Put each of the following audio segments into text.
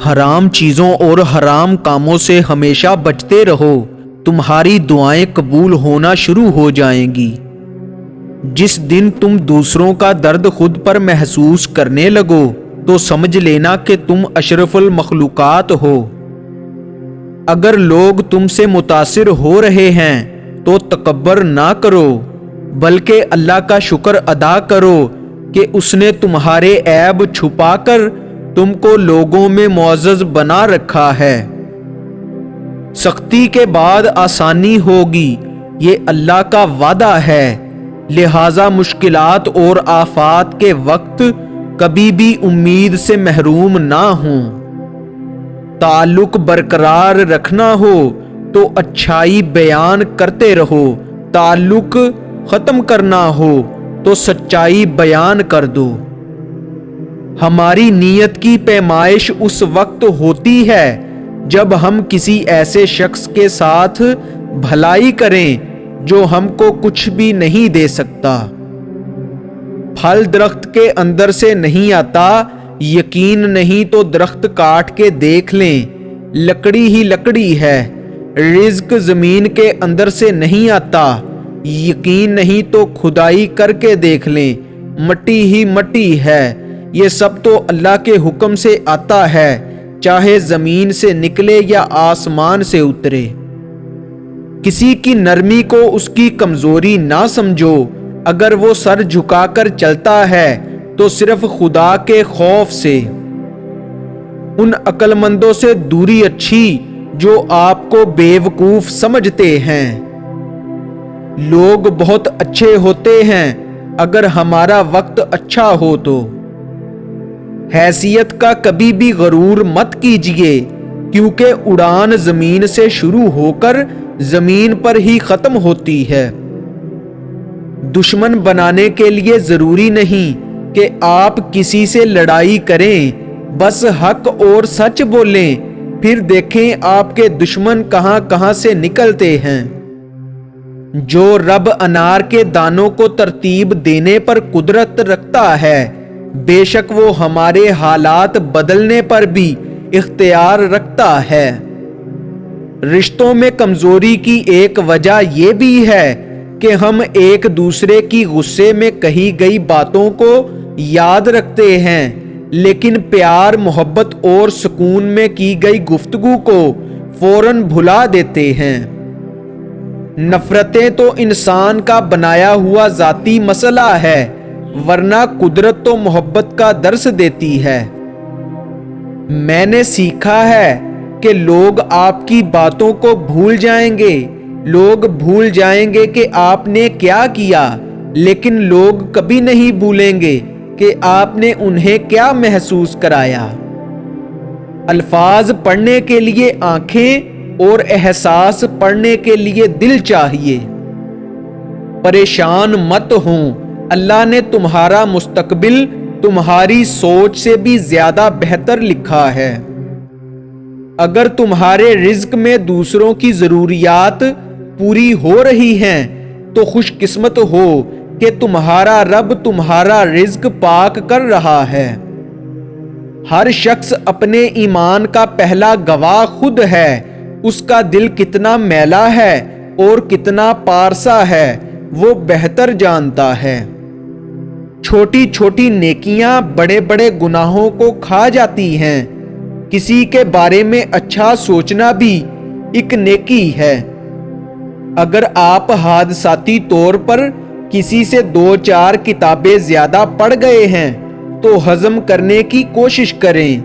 حرام چیزوں اور حرام کاموں سے ہمیشہ بچتے رہو، تمہاری دعائیں قبول ہونا شروع ہو جائیں گی۔ جس دن تم دوسروں کا درد خود پر محسوس کرنے لگو تو سمجھ لینا کہ تم اشرف المخلوقات ہو۔ اگر لوگ تم سے متاثر ہو رہے ہیں تو تکبر نہ کرو، بلکہ اللہ کا شکر ادا کرو کہ اس نے تمہارے عیب چھپا کر تم کو لوگوں میں معزز بنا رکھا ہے۔ سختی کے بعد آسانی ہوگی، یہ اللہ کا وعدہ ہے، لہذا مشکلات اور آفات کے وقت کبھی بھی امید سے محروم نہ ہوں۔ تعلق برقرار رکھنا ہو تو اچھائی بیان کرتے رہو، تعلق ختم کرنا ہو تو سچائی بیان کر دو۔ ہماری نیت کی پیمائش اس وقت ہوتی ہے جب ہم کسی ایسے شخص کے ساتھ بھلائی کریں جو ہم کو کچھ بھی نہیں دے سکتا۔ پھل درخت کے اندر سے نہیں آتا، یقین نہیں تو درخت کاٹ کے دیکھ لیں، لکڑی ہی لکڑی ہے۔ رزق زمین کے اندر سے نہیں آتا، یقین نہیں تو کھدائی کر کے دیکھ لیں، مٹی ہی مٹی ہے۔ یہ سب تو اللہ کے حکم سے آتا ہے، چاہے زمین سے نکلے یا آسمان سے اترے۔ کسی کی نرمی کو اس کی کمزوری نہ سمجھو، اگر وہ سر جھکا کر چلتا ہے تو صرف خدا کے خوف سے۔ ان عقل مندوں سے دوری اچھی جو آپ کو بیوقوف سمجھتے ہیں۔ لوگ بہت اچھے ہوتے ہیں اگر ہمارا وقت اچھا ہو تو۔ حیثیت کا کبھی بھی غرور مت کیجیے، کیونکہ اڑان زمین سے شروع ہو کر زمین پر ہی ختم ہوتی ہے۔ دشمن بنانے کے لیے ضروری نہیں کہ آپ کسی سے لڑائی کریں، بس حق اور سچ بولیں، پھر دیکھیں آپ کے دشمن کہاں کہاں سے نکلتے ہیں۔ جو رب انار کے دانوں کو ترتیب دینے پر قدرت رکھتا ہے، بے شک وہ ہمارے حالات بدلنے پر بھی اختیار رکھتا ہے۔ رشتوں میں کمزوری کی ایک وجہ یہ بھی ہے کہ ہم ایک دوسرے کی غصے میں کہی گئی باتوں کو یاد رکھتے ہیں، لیکن پیار، محبت اور سکون میں کی گئی گفتگو کو فوراً بھلا دیتے ہیں۔ نفرتیں تو انسان کا بنایا ہوا ذاتی مسئلہ ہے، ورنہ قدرت تو محبت کا درس دیتی ہے۔ میں نے سیکھا ہے کہ لوگ آپ کی باتوں کو بھول جائیں گے، لوگ بھول جائیں گے کہ آپ نے کیا کیا، لیکن لوگ کبھی نہیں بھولیں گے کہ آپ نے انہیں کیا محسوس کرایا۔ الفاظ پڑھنے کے لیے آنکھیں اور احساس پڑھنے کے لیے دل چاہیے۔ پریشان مت ہوں، اللہ نے تمہارا مستقبل تمہاری سوچ سے بھی زیادہ بہتر لکھا ہے۔ اگر تمہارے رزق میں دوسروں کی ضروریات پوری ہو رہی ہیں تو خوش قسمت ہو کہ تمہارا رب تمہارا رزق پاک کر رہا ہے۔ ہر شخص اپنے ایمان کا پہلا گواہ خود ہے، اس کا دل کتنا میلا ہے اور کتنا پارسا ہے وہ بہتر جانتا ہے۔ چھوٹی چھوٹی نیکیاں بڑے بڑے گناہوں کو کھا جاتی ہیں، کسی کے بارے میں اچھا سوچنا بھی ایک نیکی ہے۔ اگر آپ حادثاتی طور پر کسی سے 2-4 کتابیں زیادہ پڑھ گئے ہیں تو ہضم کرنے کی کوشش کریں،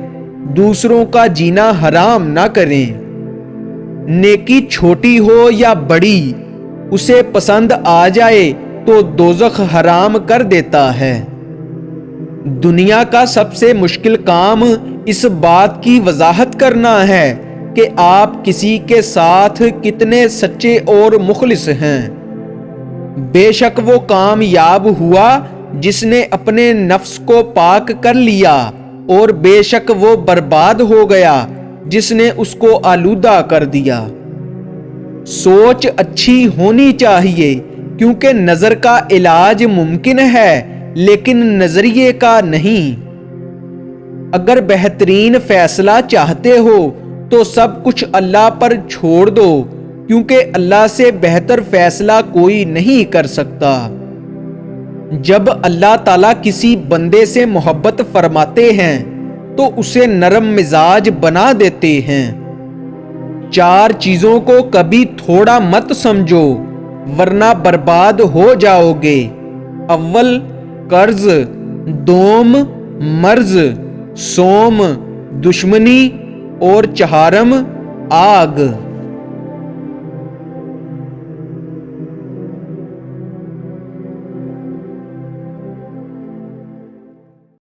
دوسروں کا جینا حرام نہ کریں۔ نیکی چھوٹی ہو یا بڑی، اسے پسند آ جائے تو دوزخ حرام کر دیتا ہے۔ دنیا کا سب سے مشکل کام اس بات کی وضاحت کرنا ہے کہ آپ کسی کے ساتھ کتنے سچے اور مخلص ہیں۔ بے شک وہ کامیاب ہوا جس نے اپنے نفس کو پاک کر لیا، اور بے شک وہ برباد ہو گیا جس نے اس کو آلودہ کر دیا۔ سوچ اچھی ہونی چاہیے، کیونکہ نظر کا علاج ممکن ہے لیکن نظریے کا نہیں۔ اگر بہترین فیصلہ چاہتے ہو تو سب کچھ اللہ پر چھوڑ دو، کیونکہ اللہ سے بہتر فیصلہ کوئی نہیں کر سکتا۔ جب اللہ تعالیٰ کسی بندے سے محبت فرماتے ہیں تو اسے نرم مزاج بنا دیتے ہیں۔ 4 چیزوں کو کبھی تھوڑا مت سمجھو ورنہ برباد ہو جاؤ گے۔ اول قرض، دوم مرض، سوم دشمنی اور چہارم آگ۔